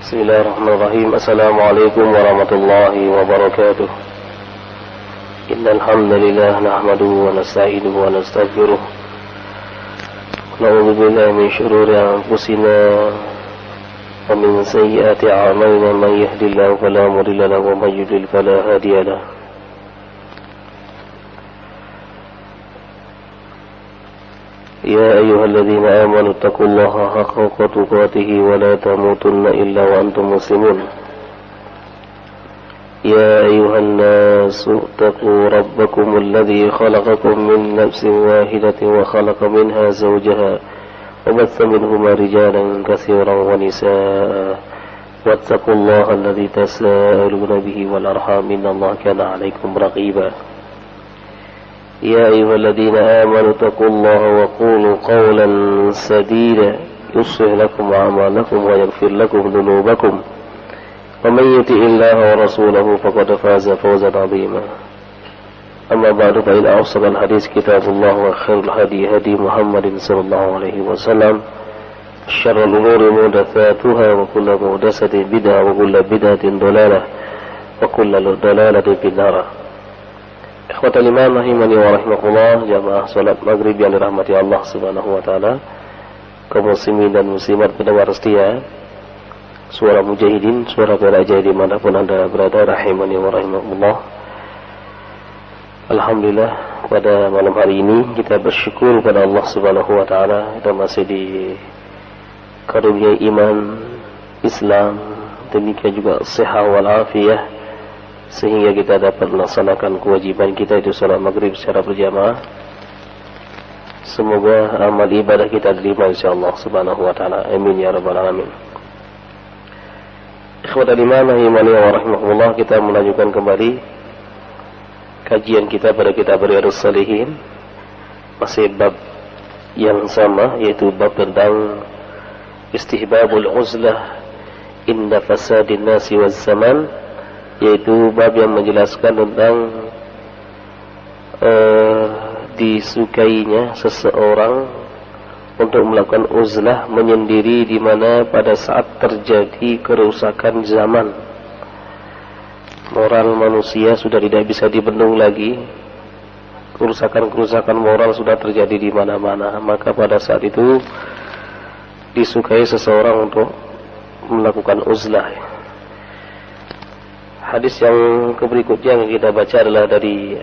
Bismillahirrahmanirrahim. Assalamualaikum warahmatullahi wabarakatuh. Innal hamdalillah nahmaduhu wa nasta'inuhu wa nastaghfiruh. Na'udzu billahi min shururi anfusina wa min sayyiati a'malina. Man yahdihillahu fala mudilla lahu wa man yudlil fala hadiya lahu. يا أيها الذين آمنوا اتقوا الله حق تقاته ولا تموتن إلا وأنتم مسلمون يا أيها الناس اتقوا ربكم الذي خلقكم من نفس واحدة وخلق منها زوجها وبث منهما رجالا كثيرا ونساء واتقوا الله الذي تساءلون به والأرحام إن الله كان عليكم رقيبا يا أيها الذين آمنوا اتقوا الله وقولوا قولا سديدا يصلح لكم أعمالكم ويغفر لكم ذنوبكم ومن يطع الله ورسوله فقد فاز فوزا عظيما أما بعد فإن أصدق الحديث كتاب الله وخير الهدي هدي محمد صلى الله عليه وسلم شر الأمور محدثاتها وكل محدثة بدعة وكل بدعة ضلالة وكل ضلالة في النار. Ikhwatal iman rahimani wa rahimakumullah, jamaah salat maghrib yang dirahmati Allah subhanahu wa ta'ala, kaum muslimin dan muslimat pendengar setia suara mujahidin, suara belajar dimanapun anda berada, rahimani wa rahimakumullah. Alhamdulillah, pada malam hari ini kita bersyukur kepada Allah subhanahu wa ta'ala, kita masih dikaruniai iman, Islam, demikian juga sehat walafiat, sehingga kita dapat melaksanakan kewajiban kita itu salat maghrib secara berjamaah. Semoga amal ibadah kita diterima insyaallah subhanahu wa ta'ala. Amin ya rabbal alamin. Ikhwatal iman rahimani wa rahimakumullah, kita melanjutkan kembali kajian kita pada kitab Riyadhus Shalihin, masih bab yang sama, yaitu bab tentang istihbabul uzlah inda fasadin nasi waz zaman, yaitu bab yang menjelaskan tentang disukainya seseorang untuk melakukan uzlah, menyendiri, di mana pada saat terjadi kerusakan zaman, moral manusia sudah tidak bisa dibendung lagi, kerusakan moral sudah terjadi di mana-mana, maka pada saat itu disukai seseorang untuk melakukan uzlah. Hadis yang berikutnya yang kita baca adalah dari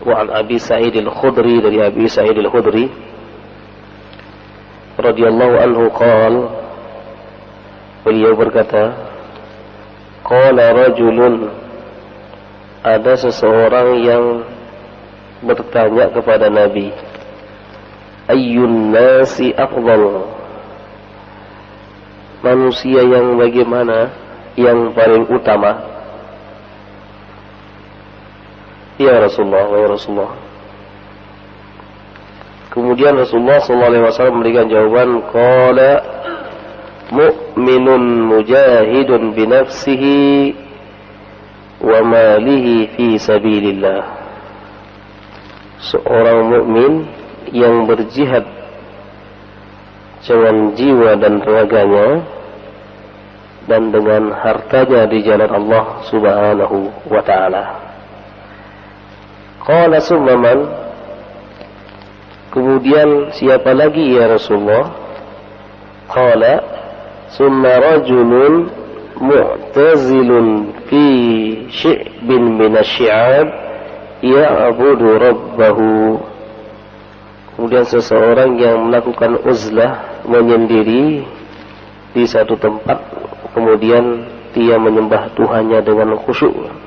Wa'an Abi Sa'id Al-Khudri, dari Abi Sa'id Al-Khudri radhiyallahu anhu qala, beliau berkata, qala rajulun, ada seseorang yang bertanya kepada Nabi, ayyun nasi afdal, manusia yang bagaimana yang paling utama? Ya Rasulullah, ya Rasulullah. Kemudian Rasulullah SAW memberikan jawaban, qala mu'minun mujahidun binafsihi wa malihi fi sabilillah. Seorang mukmin yang berjihad dengan jiwa dan tenaganya dan dengan hartanya di jalan Allah subhanahu wa ta'ala. Qala summan, kemudian siapa lagi ya Rasulullah? Qala summa rajulun mu'tazilun fi syi'bin minasyi'ab ya'budu rabbahu. Kemudian seseorang yang melakukan uzlah, menyendiri di satu tempat, kemudian dia menyembah Tuhannya dengan khusyuk.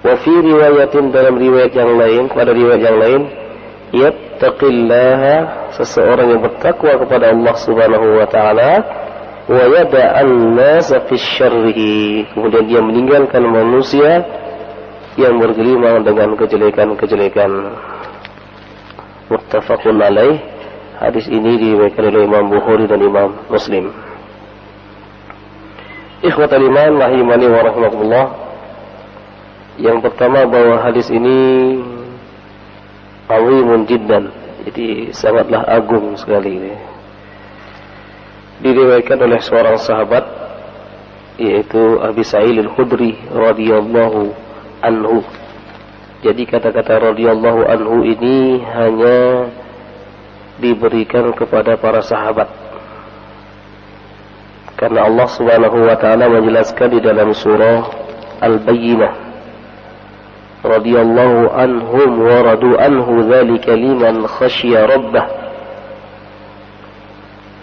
Wa fi riwayatin, dalam riwayat yang lain, pada riwayat yang lain, yattaqillaha, seseorang yang bertakwa kepada Allah subhanahu wa ta'ala, wa yada'an nasa fi syarrihi, kemudian dia meninggalkan manusia yang bergelimang dengan kejelekan-kejelekan. Muttafaqun alaih. Hadis ini diriwayatkan oleh Imam Bukhari dan Imam Muslim. Ikhwatal iman rahimani wa rahimakumullah, yang pertama bahwa hadis ini azimun jiddan, jadi sangatlah agung sekali ini. Diriwayatkan oleh seorang sahabat yaitu Abi Sa'id Al-Khudri radhiyallahu anhu. Jadi kata-kata radhiyallahu anhu ini hanya diberikan kepada para sahabat, karena Allah Subhanahu wa taala menjelaskan di dalam surah Al-Bayyinah, radhiyallahu anhum wa radu anhu dzalika liman khasyiya rabbah.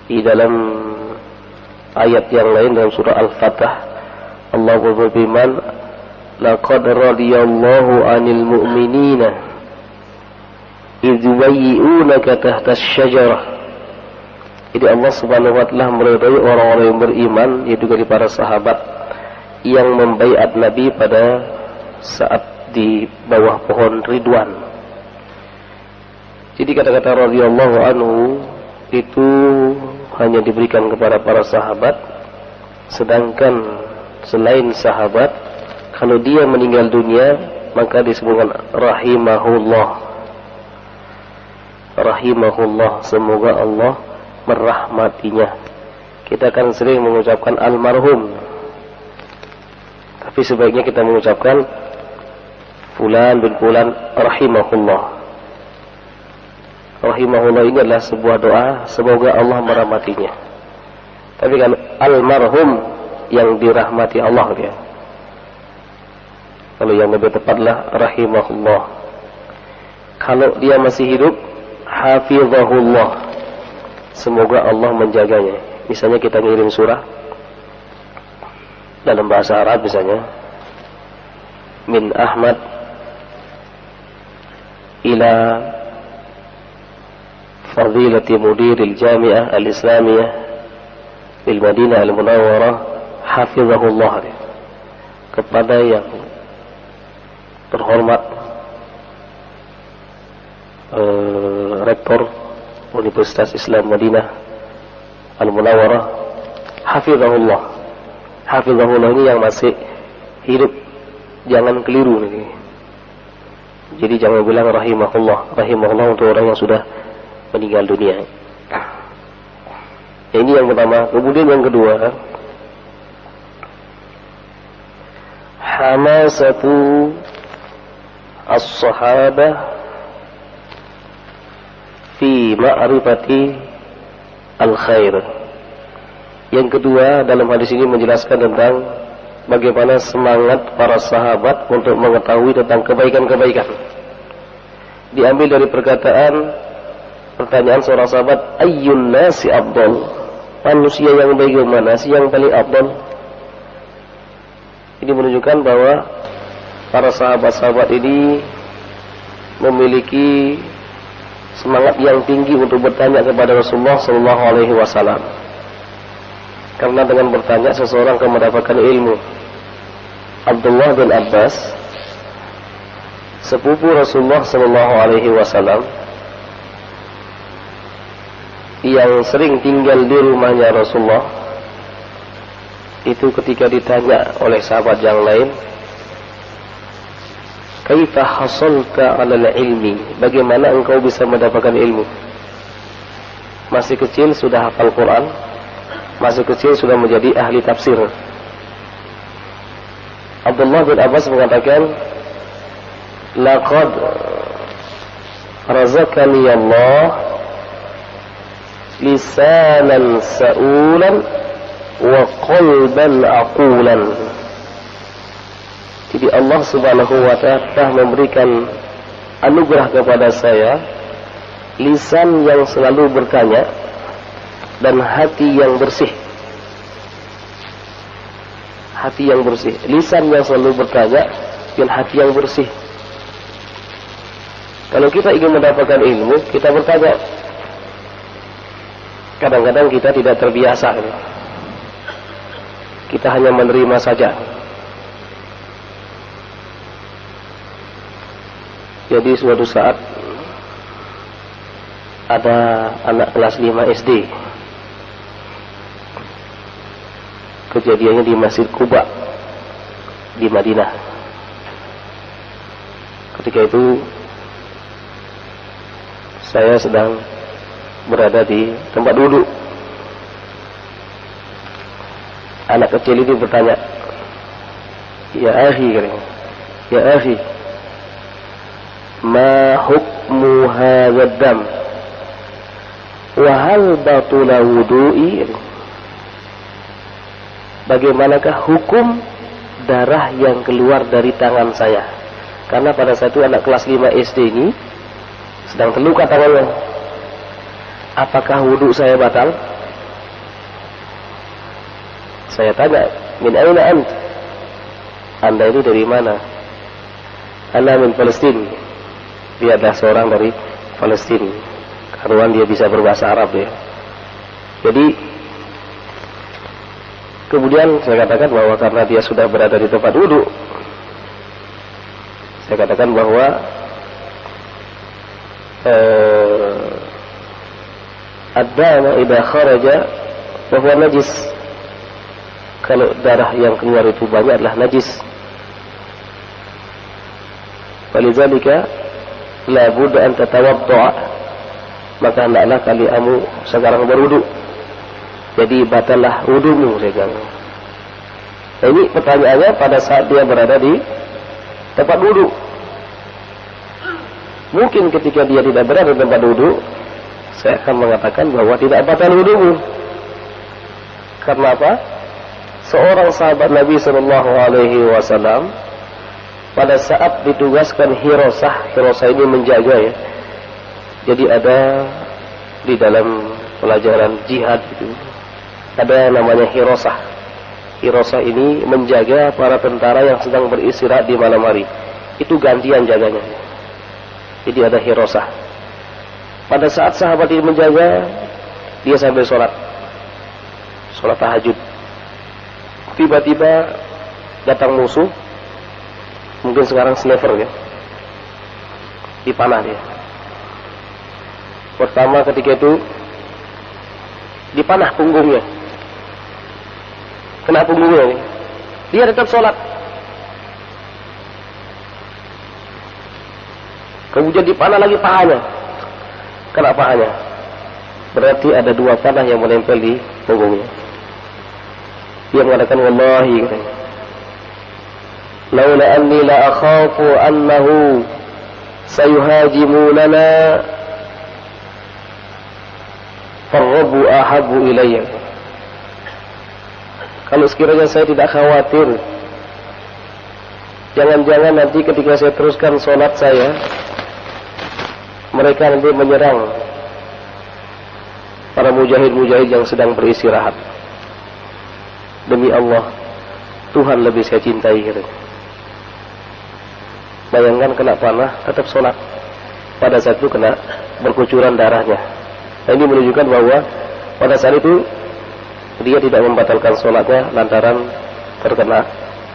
Di dalam ayat yang lain dalam surah Al-Fatah, Allah berfirman, laqad radiyallahu 'anil mu'minina idh yubayyi'unaka tahta asy-syajarah. Jadi Allah Subhanahu wa taala meridai orang-orang yang beriman, yaitu dari para sahabat yang membaiat Nabi pada saat di bawah pohon Ridwan. Jadi kata-kata radhiyallahu anhu itu hanya diberikan kepada para sahabat, sedangkan selain sahabat, kalau dia meninggal dunia maka disebutkan rahimahullah. Rahimahullah, semoga Allah merahmatinya. Kita kan sering mengucapkan almarhum, tapi sebaiknya kita mengucapkan fulan bin fulan rahimahullah. Rahimahullah ini adalah sebuah doa, semoga Allah merahmatinya. Tapi kan almarhum, yang dirahmati Allah dia. Kalau yang lebih tepatlah rahimahullah. Kalau dia masih hidup, hafizahullah, semoga Allah menjaganya. Misalnya kita ngirim surah dalam bahasa Arab, misalnya min Ahmad ila fadilati mudiril jami'ah al-islamiyah bil Madinah al-Munawwarah, hafizahullah, kepada yang terhormat rektor Universitas Islam Madinah Al-Munawwarah, hafizahullah. Hafizahullah ini yang masih hidup, jangan keliru ini. Jadi jangan bilang rahimahullah. Rahimahullah untuk orang yang sudah meninggal dunia. Ini yang pertama. Kemudian yang kedua, hamasatu as-sahabah fi ma'rifati al-khair. Yang kedua, dalam hadis ini menjelaskan tentang bagaimana semangat para sahabat untuk mengetahui tentang kebaikan-kebaikan. Diambil dari pertanyaan seorang sahabat, ayyun nasi afdal, manusia yang bagaimana sih yang paling afdal? Ini menunjukkan bahwa para sahabat-sahabat ini memiliki semangat yang tinggi untuk bertanya kepada Rasulullah sallallahu alaihi wasallam. Karena dengan bertanya seseorang akan mendapatkan ilmu. Abdullah bin Abbas, sepupu Rasulullah sallallahu alaihi wasallam, yang sering tinggal di rumahnya Rasulullah, itu ketika ditanya oleh sahabat yang lain, kaifa hasalta 'alal ilmi, bagaimana engkau bisa mendapatkan ilmu? Masih kecil sudah hafal Quran, masih kecil sudah menjadi ahli tafsir. Abdullah bin Abbas mengatakan, laqad razaqani Allah lisanan sa'ulan wa qalban aqulan. Jadi Allah Subhanahu wa ta'ala telah memberikan anugerah kepada saya lisan yang selalu bertanya dan hati yang bersih. Hati yang bersih, lisan yang selalu bertanya dan hati yang bersih. Kalau kita ingin mendapatkan ilmu, kita bertanya. Kadang-kadang kita tidak terbiasa, kita hanya menerima saja. Jadi suatu saat ada anak kelas 5 SD. Kejadiannya di Masjid Quba di Madinah. Ketika itu saya sedang berada di tempat duduk. anak kecil ini bertanya, ya akhi, katanya, ya akhi, ma hukmu hadzal dam wa hal batula wudu'i, bagaimanakah hukum darah yang keluar dari tangan saya? Karena pada saat itu anak kelas 5 SD ini sedang terluka tangannya. Apakah wudhu saya batal? Saya tanya, min aina ant? Anda ini dari mana? Ana min Palestin. Dia adalah seorang dari Palestin. Karuan dia bisa berbahasa Arab ya. Jadi kemudian saya katakan bahwa karena dia sudah berada di tempat wudhu, saya katakan bahwa ad-dam idza kharaja wa huwa najis. Kalau darah yang keluar itu banyak adalah najis. Walidzalika la budda an tatawadda. Maka hendaklah kamu sekarang berwudu. Jadi batallah wudumu, saya bilang. Nah, ini pertanyaannya pada saat dia berada di tempat wudu. Mungkin ketika dia tidak berada di tempat wudu, saya akan mengatakan bahwa tidak batal wudumu. Karena apa? Seorang sahabat Nabi SAW pada saat ditugaskan Hirosah ini menjaga ya. Jadi ada di dalam pelajaran jihad itu ada namanya Hirosah. Hirosah ini menjaga para tentara yang sedang beristirahat di malam hari. Itu gantian jaganya. Jadi ada Hirosah. Pada saat sahabat ini menjaga, dia sambil sholat tahajud. Tiba-tiba datang musuh, mungkin sekarang sniper ya, dipanah dia. Pertama ketika itu dipanah punggungnya, kena punggungnya nih. Dia tetap sholat. Kemudian dipanah lagi pahanya, kena pahanya. Berarti ada 2 panah yang menempel di punggungnya. Dia mengatakan, wallahi, katanya, laula anni la akhafu annahu sayuhajimunana farrabu ahabu ilayya. Kalau sekiranya saya tidak khawatir, jangan-jangan nanti ketika saya teruskan sholat saya, mereka nanti menyerang para mujahid-mujahid yang sedang beristirahat. Demi Allah, Tuhan lebih saya cintai, katanya. Bayangkan kena panah, tetap sholat. Pada saat itu kena berkucuran darahnya. Nah, ini menunjukkan bahwa pada saat itu dia tidak membatalkan sholatnya lantaran terkena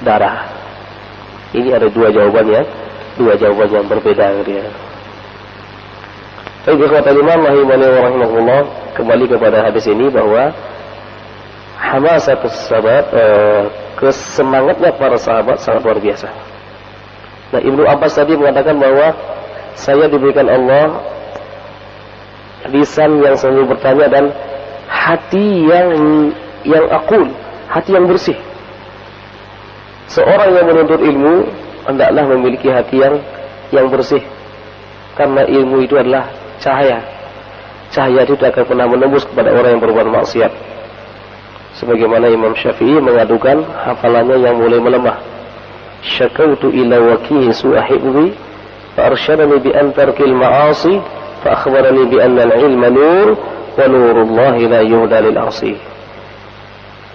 darah. Ini ada 2 jawabannya, 2 jawaban yang berbeda dia. Tapi ikhwatal iman rahimahullah, kembali kepada hadis ini bahwa hamasatus sahabat, kesemangatnya para sahabat sangat luar biasa. Nah, Ibnu Abbas tadi mengatakan bahwa saya diberikan Allah lisan yang selalu bertanya dan hati yang akul, hati yang bersih. Seorang yang menuntut ilmu hendaklah memiliki hati yang bersih, karena ilmu itu adalah cahaya. Cahaya itu tidak akan pernah menembus kepada orang yang berbuat maksiat. Sebagaimana Imam Syafi'i mengadukan hafalannya yang mulai melemah. Syakautu ila wakihi su'ahibwi fa arsyadani bi an tarkil ma'asi fa akhbarani bi anna al-ilma nur wa nurullahi la yuhda lil 'asi.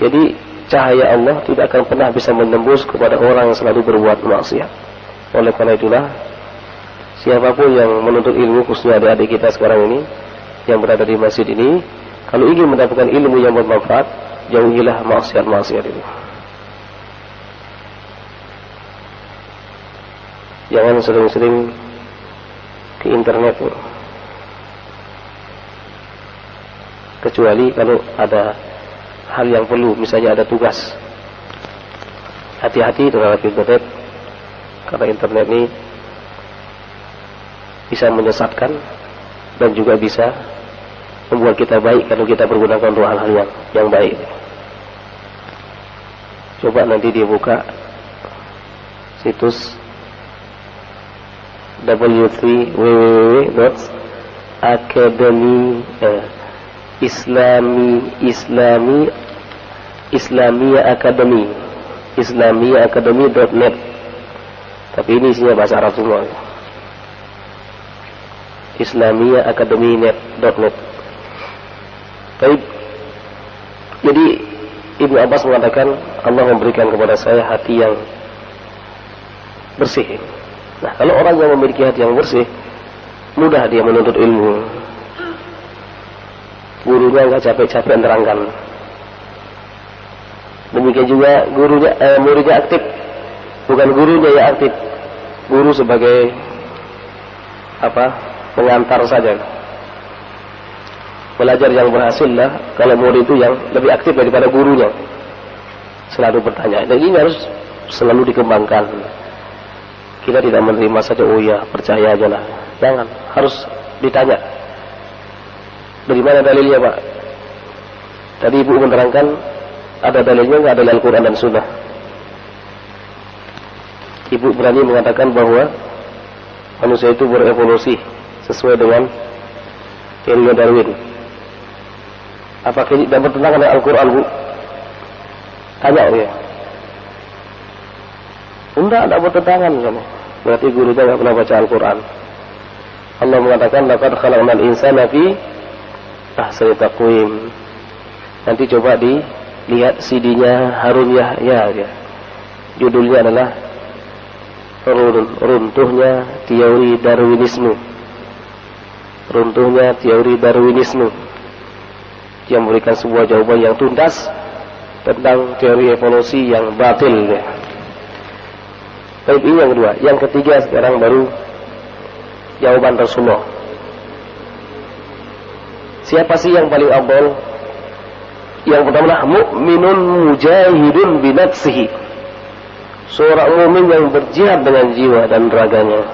Jadi cahaya Allah tidak akan pernah bisa menembus kepada orang yang selalu berbuat maksiat. Oleh karena itulah siapapun yang menuntut ilmu, khususnya adik-adik kita sekarang ini yang berada di masjid ini, kalau ingin mendapatkan ilmu yang bermanfaat, jauhilah maksiat-maksiat itu. Jangan sering-sering ke internet, kecuali kalau ada hal yang perlu, misalnya ada tugas. Hati-hati terhadap internet, karena internet ini bisa menyesatkan dan juga bisa membuat kita baik kalau kita bergunakan untuk hal-hal yang baik. Coba nanti dia buka situs w3www.academy Islamia Academy.net. Tapi ini isinya bahasa Arab semua. IslamiaAcademy.net. Baik. Jadi Ibnu Abbas mengatakan, Allah memberikan kepada saya hati yang bersih. Nah, kalau orang yang memiliki hati yang bersih, mudah dia menuntut ilmu. Gurunya nggak capek-capek menerangkan. Demikian juga muridnya aktif, bukan gurunya yang aktif. Guru sebagai pengantar saja. Belajar yang berhasil lah kalau murid itu yang lebih aktif daripada gurunya. Selalu bertanya. Dan ini harus selalu dikembangkan. Kita tidak menerima saja, oh ya percaya aja lah. Jangan, harus ditanya. Dari mana dalilnya, Pak? Tadi Ibu menerangkan ada dalilnya nggak, dari Al-Quran dan Sunnah. Ibu berani mengatakan bahwa manusia itu berevolusi sesuai dengan teori Darwin. Apakah ini tidak bertentangan dengan Al-Quran, Bu? Tanya dia. Tidak bertentangan kamu. Berarti gurunya tidak pernah baca Al-Quran. Allah mengatakan, laqad khalaqnal insana fi ahsani taqwim. Nanti coba dilihat CD-nya Harun Yahya. Judulnya adalah Runtuhnya Teori Darwinisme. Runtuhnya Teori Darwinisme. Yang memberikan sebuah jawaban yang tuntas tentang teori evolusi yang batil. Baik, ini yang kedua. Yang ketiga sekarang baru jawaban Rasulullah. Siapa sih yang paling afdal? Yang pertama, mu'minun mujahidun binafsihi. Seorang mukmin yang berjihad dengan jiwa dan raganya.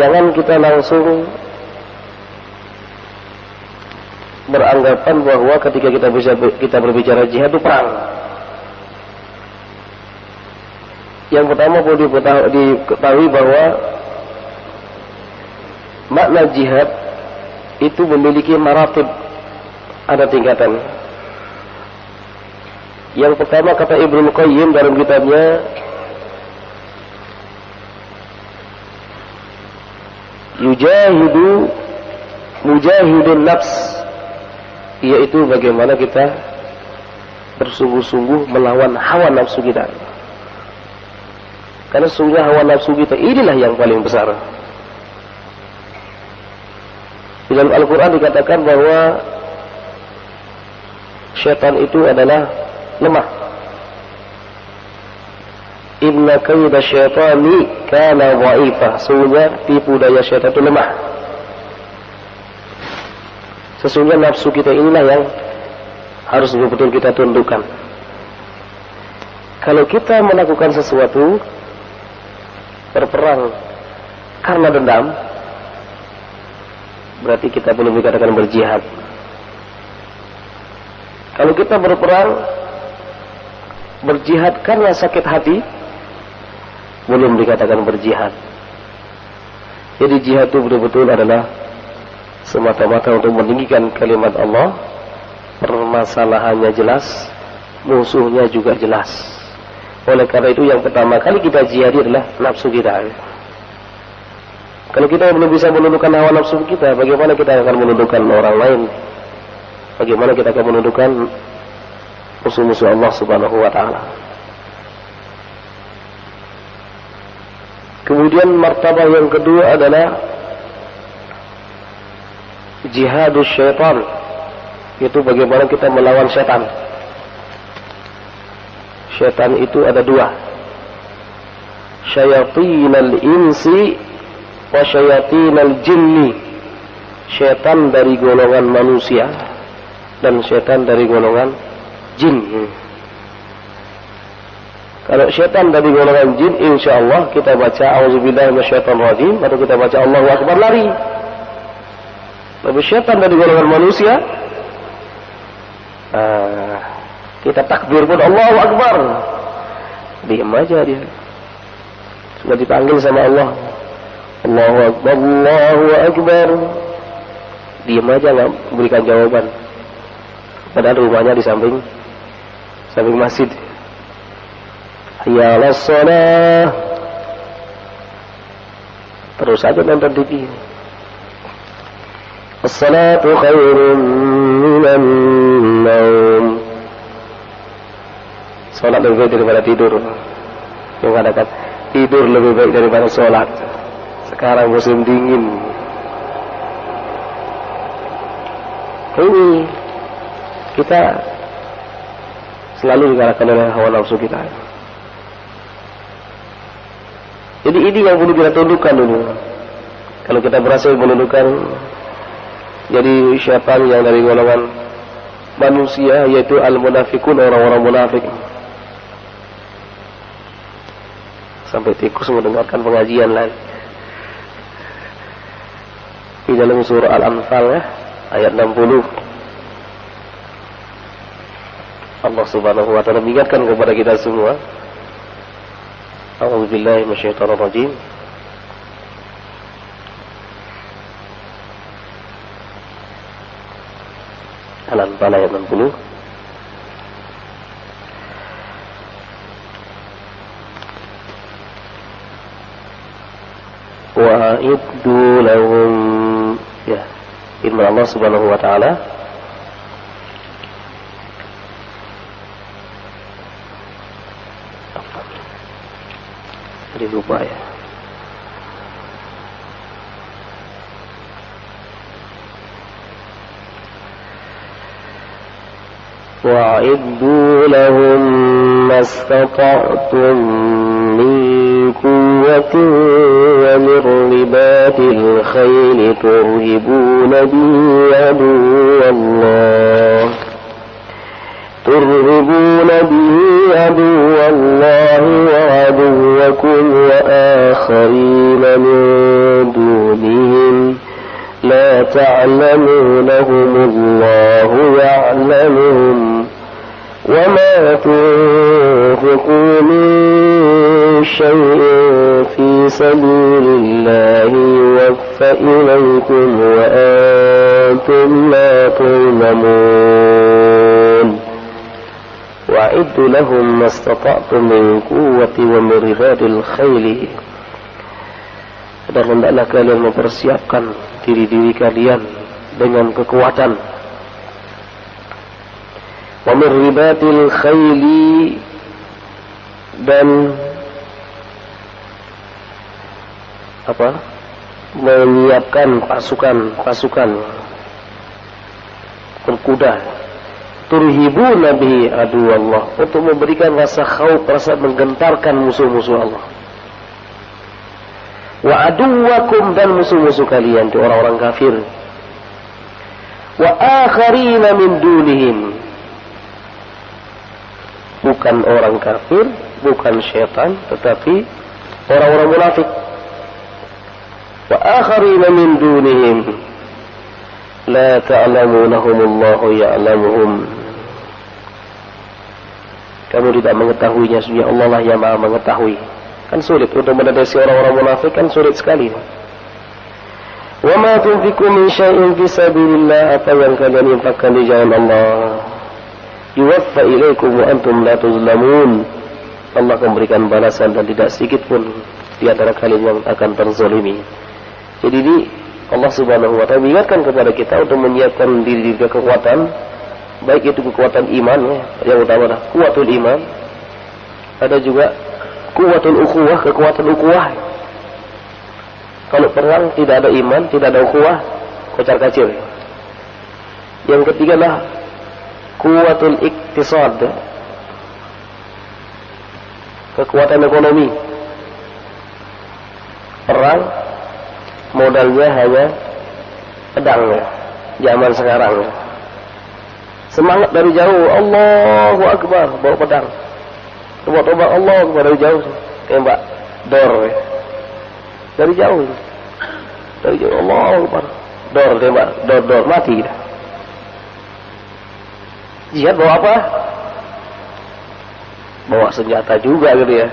Jangan kita langsung beranggapan bahwa ketika kita berbicara jihad itu perang. Yang pertama perlu diketahui bahwa makna jihad itu memiliki maratib, ada tingkatan. Yang pertama kata Ibnu Qayyim dalam kitabnya mujahidun nafs, yaitu bagaimana kita bersungguh-sungguh melawan hawa nafsu kita. Karena sungguh hawa nafsu kita inilah yang paling besar. Di dalam Al-Quran dikatakan bahwa syaitan itu adalah lemah. Inna kaida syaitani kana dha'ifah. Sesungguhnya tipu daya syaitan itu lemah. Sesungguhnya nafsu kita inilah yang harus betul-betul kita tundukkan. Kalau kita melakukan sesuatu, berperang karena dendam, berarti kita belum dikatakan berjihad. Kalau kita berjihad karena sakit hati, belum dikatakan berjihad. Jadi jihad itu betul-betul adalah semata-mata untuk meninggikan kalimat Allah. Permasalahannya jelas, musuhnya juga jelas. Oleh karena itu yang pertama kali kita jihadi adalah nafsu kita. Kalau kita belum bisa menundukkan hawa nafsu kita, bagaimana kita akan menundukkan orang lain? Bagaimana kita akan menundukkan musuh-musuh Allah Subhanahu wa ta'ala? Kemudian martabah yang kedua adalah jihadus syaitan, yaitu bagaimana kita melawan syaitan. Syaitan itu ada dua, syayatinal insi wa syayatinal jinni. Syaitan dari golongan manusia dan syaitan dari golongan jin. Kalau syaitan dari golongan jin, insyaallah kita baca auzubillahi minasyaitonir rajim atau kita baca Allahu akbar lari. Tapi syaitan dari golongan manusia, Kita takbir pun Allahu Akbar, diam aja dia. Sudah dipanggil sama Allah, Allahu Akbar, Allahu Akbar, diam aja nggak memberikan jawaban. Padahal rumahnya di samping masjid. Hayya 'alas shalah, terus aja nonton TV. As-salatu khairun minan naum. Salat lebih baik daripada tidur. Yang katakan tidur lebih baik daripada salat. Sekarang musim dingin. Ini kita selalu dikalahkan oleh hawa nafsu kita. Jadi ini yang perlu kita tundukkan dulu. Kalau kita berhasil menundukkan jadi syaitan yang dari golongan manusia, yaitu al-munafikun, orang-orang munafik. Sampai tikus mendengarkan pengajian lagi. Di dalam surah Al-Anfal ya, ayat 60. Allah Subhanahu wa taala mengingatkan kepada kita semua. A'udzubillahi minasyaitonir rajim. Al-Anfal ayat 60. Wa'iddu lahum, ya, firman Allah Subhanahu wa taala, jadi lupa ya. وَأَعِدُّوا لَهُم مَّا اسْتَطَعْتُم مِّن قُوَّةٍ وَمِن رِّبَاطِ الْخَيْلِ تُرْهِبُونَ به عَدُوَّ اللَّهِ وَعَدُوَّكُمْ وَآخَرِينَ مِن دُونِهِمْ لا تعلمونهم الله يعلمهم وما تنفقوا من شيء في سبيل الله يوفى إليكم وأنتم لا تظلمون وأعدوا لهم ما استطعتم من قوة ومن رباط الخيل. Dan hendaklah kalian mempersiapkan diri-diri kalian dengan kekuatan. Wa min ribatil khayli, dan menyiapkan pasukan berkuda. Turhibuna bihi aduwallah, untuk memberikan rasa khauf, rasa menggentarkan musuh-musuh Allah. Wa aduwakum, dan musuh-musuh kalian itu orang-orang kafir. Wa akharina min dunihim, bukan orang kafir, bukan syaitan, tetapi orang-orang munafik. Wa akharina min dunihim la ta'lamunahumullahu ya'lamuhum, kamu tidak mengetahuinya, sesungguhnya Allah lah yang Maha mengetahui. Kan sulit untuk mendeteksi orang-orang munafik, kan sulit sekali. Wa ma tunfiqu min syai'in fi sabilillah, apa yang kalian infakkan di jalan Allah, yuwaffa ilaikum wa antum la tuzlamun, Allah akan memberikan balasan dan tidak sedikit pun di antara kalian yang akan terzalimi. Jadi ini Allah Subhanahu wa taala mengingatkan kepada kita untuk menyiapkan diri kekuatan, baik itu kekuatan iman ya, yang utama adalah kuatul iman, ada juga kuwatul ukhuwah, kekuatan ukhuwah. Kalau perang tidak ada iman, tidak ada ukhuwah, kocar-kacir. Yang ketiga lah kuwatul iktisad, kekuatan ekonomi. Perang modalnya hanya pedang ya, zaman sekarang ya. Semangat dari jauh, Allahu Akbar, bawa pedang. Coba Allah dari jauh, tembak dor ya. Dari jauh Allah Akbar, dor tembak, dor mati kita. Jihad bawa apa? bawa senjata juga gitu ya.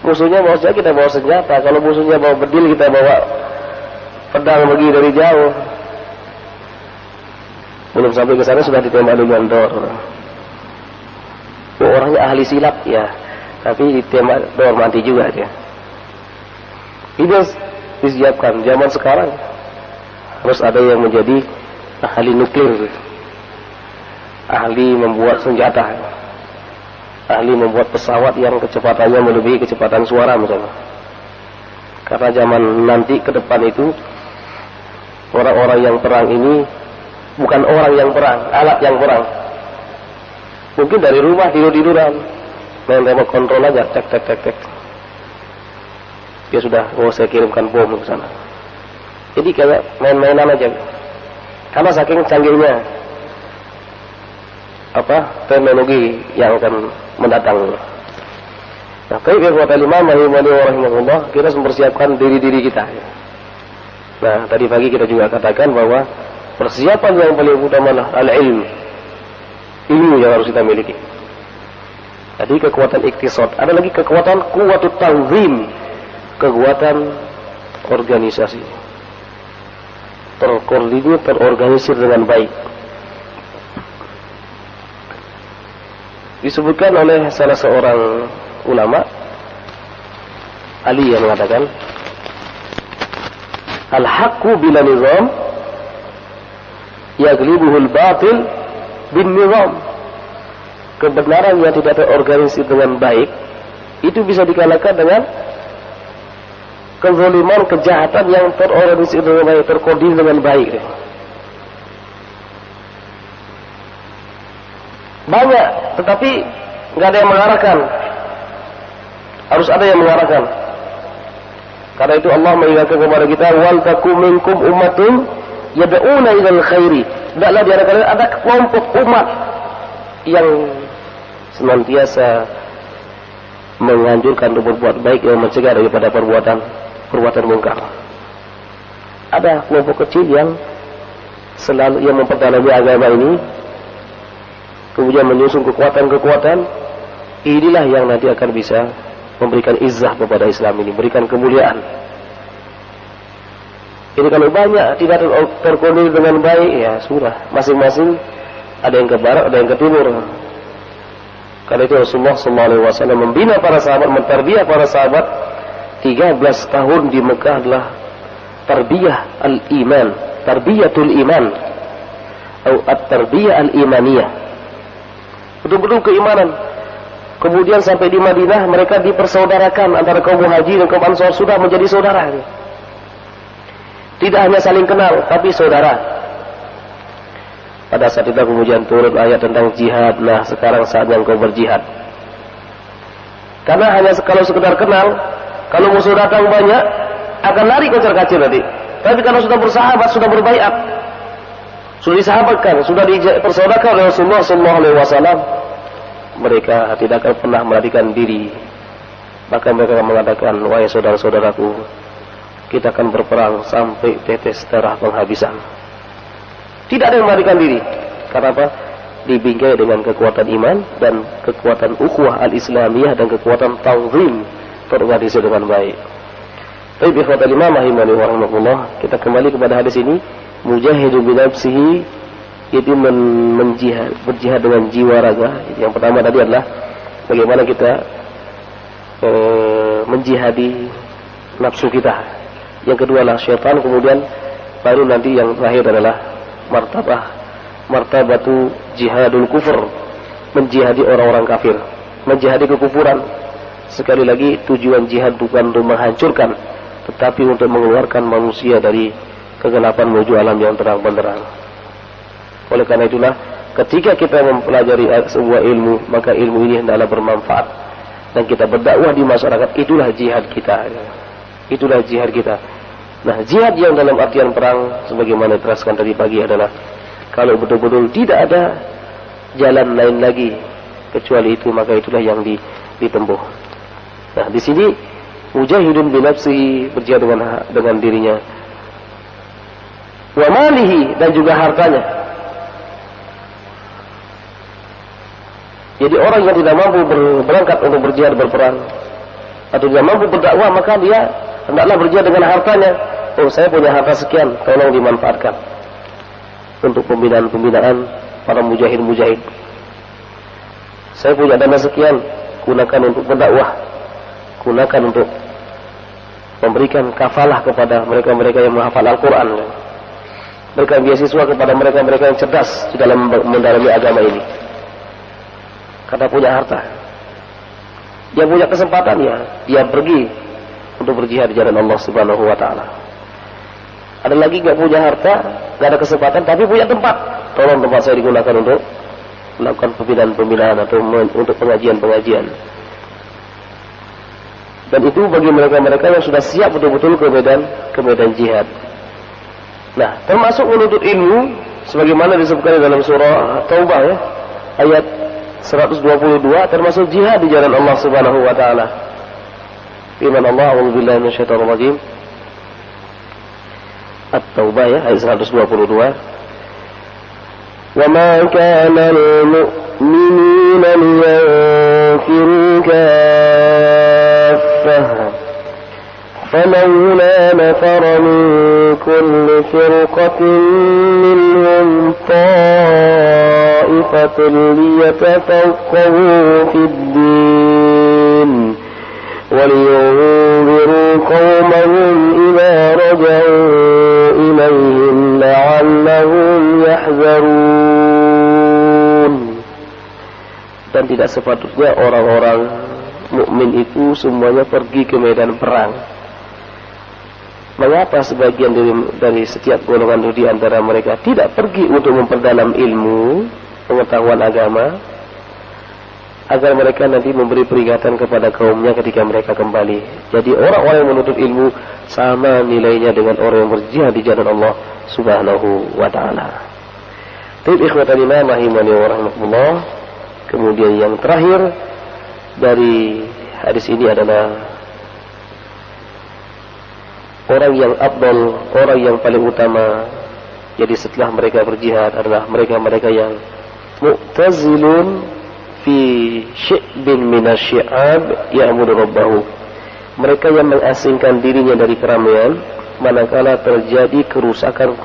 Musuhnya bawa senjata, kita bawa senjata. Kalau musuhnya bawa bedil, kita bawa pedang pergi dari jauh. Belum sampai ke sana sudah ditembak dengan dor. Orangnya ahli silat ya, tapi ditembak dor mati juga dia. Ini disiapkan. Zaman sekarang harus ada yang menjadi ahli nuklir, ahli membuat senjata, ahli membuat pesawat yang kecepatannya melebihi kecepatan suara misalnya. Karena zaman nanti ke depan itu orang-orang yang perang ini bukan orang yang perang, alat yang perang. Mungkin dari rumah tidur-tiduran, main remote control aja, tek. Dia sudah, saya kirimkan bom ke sana. Jadi kayak main-mainan aja. Karena saking canggihnya teknologi yang akan mendatang. Nah, kaifiyatul imam rahimahullah, kita harus mempersiapkan diri kita. Nah, tadi pagi kita juga katakan bahwa persiapan yang paling utama adalah al-ilm. Ilmu yang harus kita miliki. Tadi kekuatan iktisad, ada lagi kekuatan kuwatut tanzim, kekuatan organisasi. Terkoordinir, terorganisir dengan baik. Disebutkan oleh salah seorang ulama, Ali, yang mengatakan, al-haqqu bila nizam yaglibuhul batil bin nizam. Kebenaran yang tidak terorganisir dengan baik itu bisa dikalahkan dengan kezaliman, kejahatan yang terorganisir dengan baik, terkoordinir dengan baik. Banyak, tetapi nggak ada yang mengarahkan. Harus ada yang mengarahkan. Karena itu Allah mengingatkan kepada kita, wal takum minkum ummatun yad'una ilal khairi. Hendaklah di antara kalian ada kelompok umat yang senantiasa menganjurkan untuk berbuat baik dan mencegah daripada perbuatan mungkar. Ada kelompok kecil yang selalu yang memperdalami agama ini, kemudian menyusun kekuatan-kekuatan. Inilah yang nanti akan bisa memberikan izzah kepada Islam ini, memberikan kemuliaan. Ini kalau banyak tidak terkoordinir dengan baik, ya sudah, masing-masing ada yang ke barat, ada yang ke timur. Karena itu Rasulullah SAW membina para sahabat, mentarbiyah para sahabat 13 tahun di Mekah adalah tarbiyah al-iman, tarbiyatul iman, atau at-tarbiyah al-imaniyah. Betul-betul keimanan. Kemudian sampai di Madinah mereka dipersaudarakan antara kaum Muhajirin dan kaum Ansar, sudah menjadi saudara. Tidak hanya saling kenal, tapi saudara. Pada saat itu kemudian turun ayat tentang jihad. Nah, sekarang saatnya engkau berjihad. Karena hanya kalau sekedar kenal, kalau musuh datang banyak, akan lari kocar-kacir nanti. Tapi kalau sudah bersahabat, sudah berbaiat, sudah disahabatkan, sudah dipersaudarakan oleh Rasulullah SAW, mereka tidak akan pernah melarikan diri. Bahkan mereka akan mengatakan, wahai saudara-saudaraku, kita akan berperang sampai tetes darah penghabisan. Tidak ada yang melarikan diri. Karena apa? Dibingkai dengan kekuatan iman dan kekuatan ukhuwah al-islamiyah dan kekuatan ta'zim, terorganisir dengan baik. Tapi ikhwatal imam rahimani wa rahmatullah, kita kembali kepada hadis ini, mujahidun bi nafsihi, yaitu berjihad dengan jiwa raga. Yang pertama tadi adalah bagaimana kita menjihadi nafsu kita. Yang kedua adalah syaitan, kemudian baru nanti yang terakhir adalah martabatu jihadul kufur, menjihadi orang-orang kafir, menjihadi kekufuran. Sekali lagi tujuan jihad bukan untuk menghancurkan, tetapi untuk mengeluarkan manusia dari kegelapan menuju alam yang terang benderang. Oleh karena itulah, ketika kita mempelajari sebuah ilmu, maka ilmu ini hendaklah bermanfaat dan kita berdakwah di masyarakat. Itulah jihad kita. Itulah jihad kita. Nah, jihad yang dalam artian perang, sebagaimana diteraskan tadi pagi, adalah kalau betul-betul tidak ada jalan lain lagi kecuali itu, maka itulah yang ditempuh. Nah, di sini mujahidun bi nafsihi, berjihad dengan dirinya, wa malihi, dan juga hartanya. Jadi orang yang tidak mampu berangkat untuk berjihad berperang atau tidak mampu berdakwah, maka dia hendaklah berjihad dengan hartanya. Oh, saya punya harta sekian, tolong dimanfaatkan untuk pembinaan para mujahid. Saya punya dana sekian, gunakan untuk berdakwah, gunakan untuk memberikan kafalah kepada mereka-mereka yang menghafal Al-Quran, berikan beasiswa kepada mereka-mereka yang cerdas di dalam mendalami agama ini. Karena punya harta, dia punya kesempatan, ya dia pergi untuk berjihad di jalan Allah Subhanahu wa Ta'ala. Ada lagi nggak punya harta, nggak ada kesempatan, tapi punya tempat. Tolong tempat saya digunakan untuk melakukan pembinaan atau untuk pengajian. Dan itu bagi mereka-mereka yang sudah siap betul-betul ke medan jihad. Nah, termasuk menuntut ilmu sebagaimana disebutkan dalam surah Taubah, ya, ayat 122, termasuk jihad di jalan Allah Subhanahu wa Ta'ala. Firman Allah, a'udzubillahi minasyaitonir rajim. At-Taubah, ya, ayat 122. Wa ma kana lil-mu'minina liyanfiru kaffah falawla nafara min kulli firqatin minhum ta'ifatun liyatafaqahu fid-din wa liyunziru qawmahum idza raja'u ilayhim la'allahum yahzarun. Dan tidak sepatutnya orang-orang mukmin itu semuanya pergi ke medan perang. Mengapa sebagian dari setiap golongan di antara mereka tidak pergi untuk memperdalam ilmu, pengetahuan agama, agar mereka nanti memberi peringatan kepada kaumnya ketika mereka kembali. Jadi orang-orang yang menuntut ilmu sama nilainya dengan orang yang berjihad di jalan Allah Subhanahu wa Ta'ala. Baik, ikhwatal iman rahimani wa rahmatullah. Kemudian yang terakhir dari hadis ini adalah orang yang afdal, orang yang paling utama. Jadi setelah mereka berjihad adalah mereka-mereka yang mu'tazilun fi syi'bin minasyi'ab ya'budu rabbahu. Mereka yang mengasingkan dirinya dari keramaian manakala terjadi kerusakan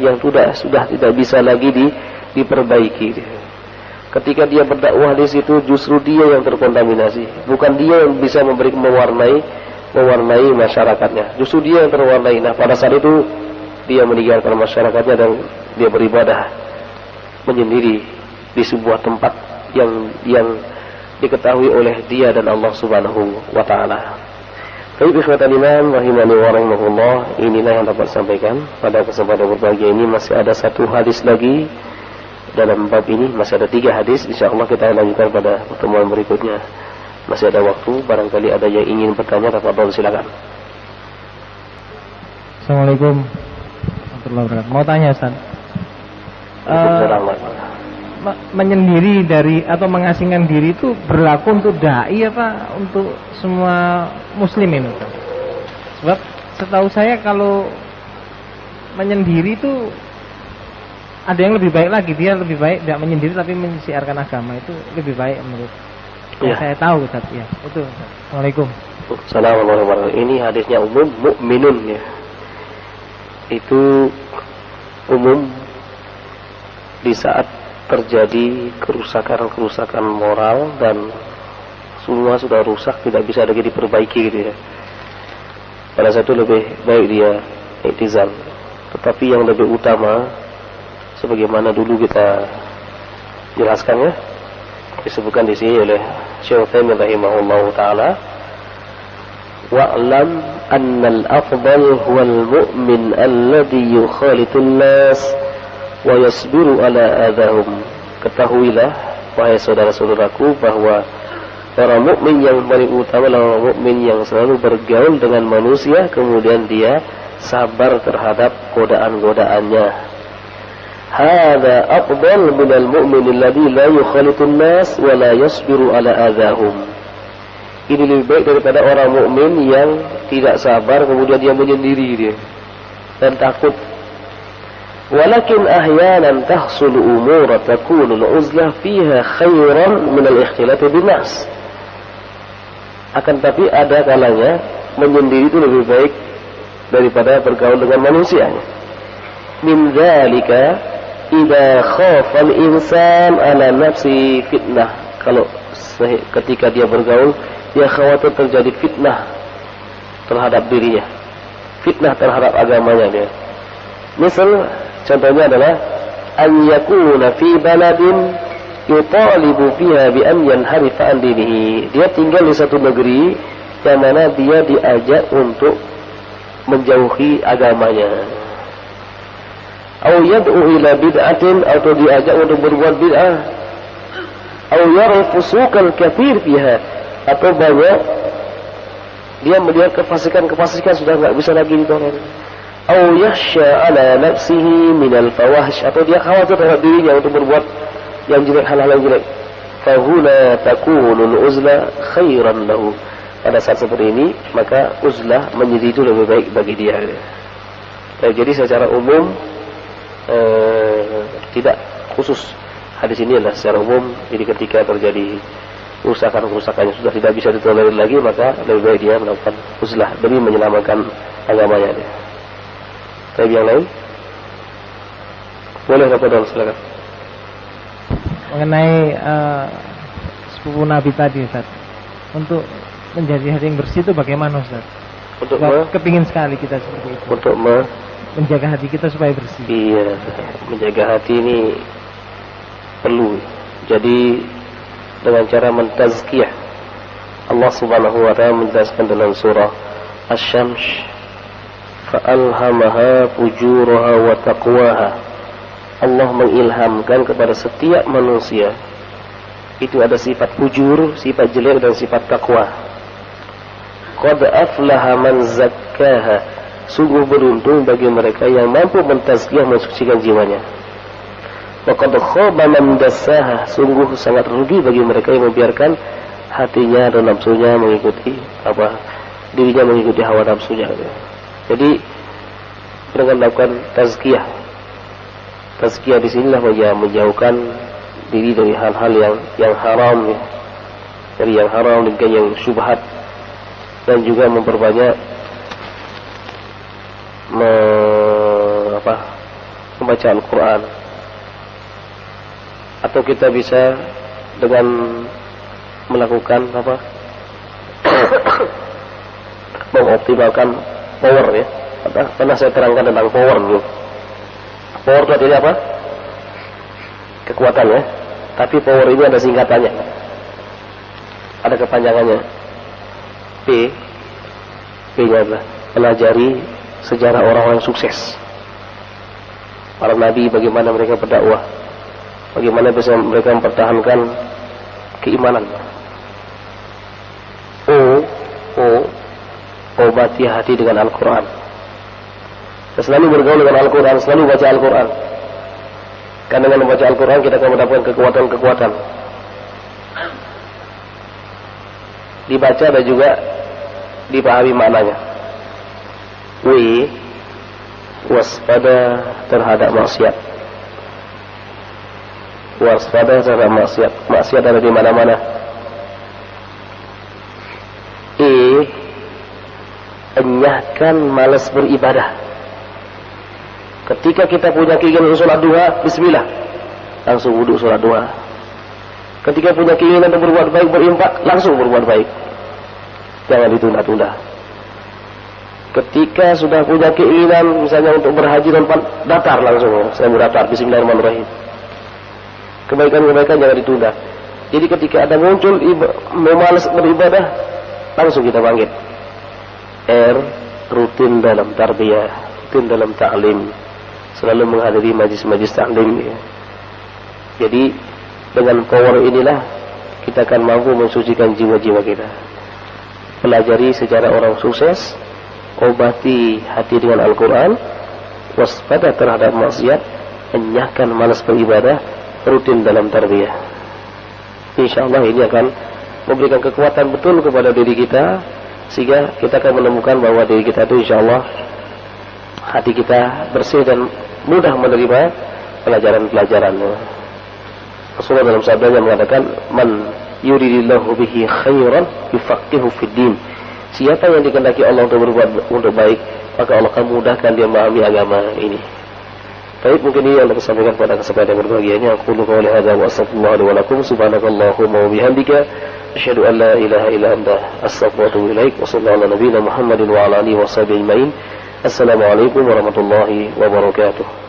yang sudah tidak bisa lagi diperbaiki. Ketika dia berdakwah di situ, justru dia yang terkontaminasi, bukan dia yang bisa mewarnai masyarakatnya. Justru dia yang terwarnai. Nah, pada saat itu dia meninggalkan masyarakatnya dan dia beribadah menyendiri di sebuah tempat yang diketahui oleh dia dan Allah Subhanahu wa Ta'ala. Baik, ikhwatan iman rahimani wa rahimahullah, inilah yang dapat sampaikan pada kesempatan berbahagia ini. Masih ada satu hadis lagi dalam bab ini, masih ada 3 hadis. Insyaallah kita lanjutkan pada pertemuan berikutnya. Masih ada waktu, barangkali ada yang ingin bertanya, tafadhol silakan. Assalamualaikum warahmatullahi wabarakatuh. Mau tanya, Ustaz. Menyendiri dari atau mengasingkan diri itu berlaku untuk dai apa untuk semua muslimin, Ustaz? Sebab setahu saya kalau menyendiri itu ada yang lebih baik lagi, dia lebih baik tidak menyendiri tapi mensiarkan agama, itu lebih baik menurut yang saya tahu, Ustaz. Ya, itu. Assalamualaikum. Assalamualaikum warahmatullahi wabarakatuh. Ini hadisnya umum, mukminun, ya. Itu umum di saat terjadi kerusakan moral dan semua sudah rusak, tidak bisa lagi diperbaiki, gitu ya. Pada saat itu lebih baik dia iktizal. Tetapi yang lebih utama, sebagaimana dulu kita jelaskan, ya, disebutkan di sini oleh Syekh Utsaimin rahimahullahu taala, wa'lam annal afdal huwal mu'min alladhi yukhalitun nas wa yasbiru ala adahum. Ketahuilah wahai saudara-saudaraku bahwa orang mukmin yang paling utama adalah orang mukmin yang selalu bergaul dengan manusia, kemudian dia sabar terhadap godaan-godaannya. Hada afdal minal mu'min alladhi la yukhalitun nas wa la yasbiru ala adahum. Ini lebih baik daripada orang mukmin yang tidak sabar kemudian dia menyendiri dia dan takut Walakin ahyanan tahsulu umur takunu al-uzlah fiha khairan min al-ikhtilat bin-nas. Akan tapi ada kalanya menyendiri itu lebih baik daripada bergaul dengan manusia. Min dzalika idza khafa al-insan ala nafsi fitnah. Kalau ketika dia bergaul, dia khawatir terjadi fitnah terhadap dirinya, fitnah terhadap agamanya dia. Misal contohnya adalah an yakuna fi baladin yutalibu fiha bi an yanharifa an dinihi. Dia tinggal di satu negeri yang mana dia diajak untuk menjauhi agamanya. Atau yad'u ila bid'atin, atau diajak untuk berbuat bid'ah. Atau yara fusuqan katsir fiha, atau banyak dia melihat kefasikan-kefasikan sudah enggak bisa lagi ditolerir. Atau yakhsha ala nafsihi min al-fawahish, atau dia khawatir terhadap dirinya untuk berbuat yang jelek, hal-hal yang jelek. Fahuna takunul uzla khairan lahu. Pada saat seperti ini, maka uzlah menjadi itu lebih baik bagi dia. Jadi secara umum, tidak khusus hadis ini adalah secara umum. Jadi ketika terjadi kerusakan-kerusakan yang sudah tidak bisa ditolerir lagi, maka lebih baik dia melakukan uzlah demi menyelamatkan agamanya. Tapi yang lain, boleh Bapak, silakan. Mengenai sepupu Nabi tadi, Ustaz, untuk menjadi hati yang bersih itu bagaimana, Ustaz? Untuk kepingin sekali kita seperti itu. Untuk menjaga hati kita supaya bersih. Iya, menjaga hati ini perlu. Jadi dengan cara mentazkiyah, Allah Subhanahu wa taala menjelaskan dalam surah Asy-Syams, fa'alhamaha fujuraha wa taqwaha. Allah mengilhamkan kepada setiap manusia itu ada sifat fujur, sifat jelek, dan sifat takwa. Qad aflaha man zakkaha. Sungguh beruntung bagi mereka yang mampu mentazkiyah, mensucikan jiwanya. Wa qad khaba man dassaha. Sungguh sangat rugi bagi mereka yang membiarkan hatinya dan nafsunya mengikuti dirinya mengikuti hawa nafsunya. Jadi dengan melakukan tazkiyah di sinilah menjauhkan diri dari hal-hal yang haram, dari yang haram dan yang syubhat, dan juga memperbanyak membaca Al-Quran. Atau kita bisa dengan melakukan mengoptimalkan power, ya. Pernah saya terangkan tentang power dulu. Power itu artinya apa? Kekuatan, ya. Tapi power ini ada singkatannya, ada kepanjangannya. P-nya adalah pelajari sejarah orang-orang sukses, para nabi, bagaimana mereka berdakwah, bagaimana bisa mereka mempertahankan keimanan. Obati hati dengan Al-Quran. Selalu bergaul dengan Al-Quran, selalu baca Al-Quran. Karena dengan membaca Al-Quran kita akan mendapatkan kekuatan-kekuatan. Dibaca dan juga dipahami maknanya. Waspada terhadap maksiat. Waspada terhadap maksiat. Maksiat ada di mana-mana. Enyahkan malas beribadah. Ketika kita punya keinginan sholat duha, bismillah, langsung wudhu sholat duha. Ketika punya keinginan untuk berbuat baik, berinfak, langsung berbuat baik, jangan ditunda-tunda. Ketika sudah punya keinginan misalnya untuk berhaji dan daftar, langsung saya mau daftar, bismillahirrahmanirrahim. Kebaikan-kebaikan jangan ditunda. Jadi ketika ada muncul malas beribadah, langsung kita bangkit. Rutin dalam tarbiyah, rutin dalam ta'lim, selalu menghadiri majlis-majlis ta'lim, ya. Jadi dengan power inilah kita akan mampu mensucikan jiwa-jiwa kita. Pelajari sejarah orang sukses, obati hati dengan Al-Quran, waspada terhadap maksiat, enyahkan malas beribadah, rutin dalam tarbiyah. InsyaAllah ini akan memberikan kekuatan betul kepada diri kita, sehingga kita akan menemukan bahwa diri kita itu insyaAllah hati kita bersih dan mudah menerima pelajaran-pelajaran. Rasulullah dalam sabdanya mengatakan, man yuridillahu bihi khairan yufaqihu fid din. Siapa yang dikehendaki Allah untuk berbuat untuk baik, maka Allah akan mudahkan dia memahami agama ini. Baik, mungkin ini yang saya sampaikan pada kesempatan yang berbahagia ini. Aku qouli hadza wa astaghfirullah li wa lakum. Subhanakallahumma wa bihamdika asyhadu an la ilaha illa anta astaghfiruka wa atubu ilaik. Wa sallallahu ala nabiyyina Muhammadin wa ala alihi wa sahbihi ajmain. Assalamualaikum warahmatullahi wabarakatuh.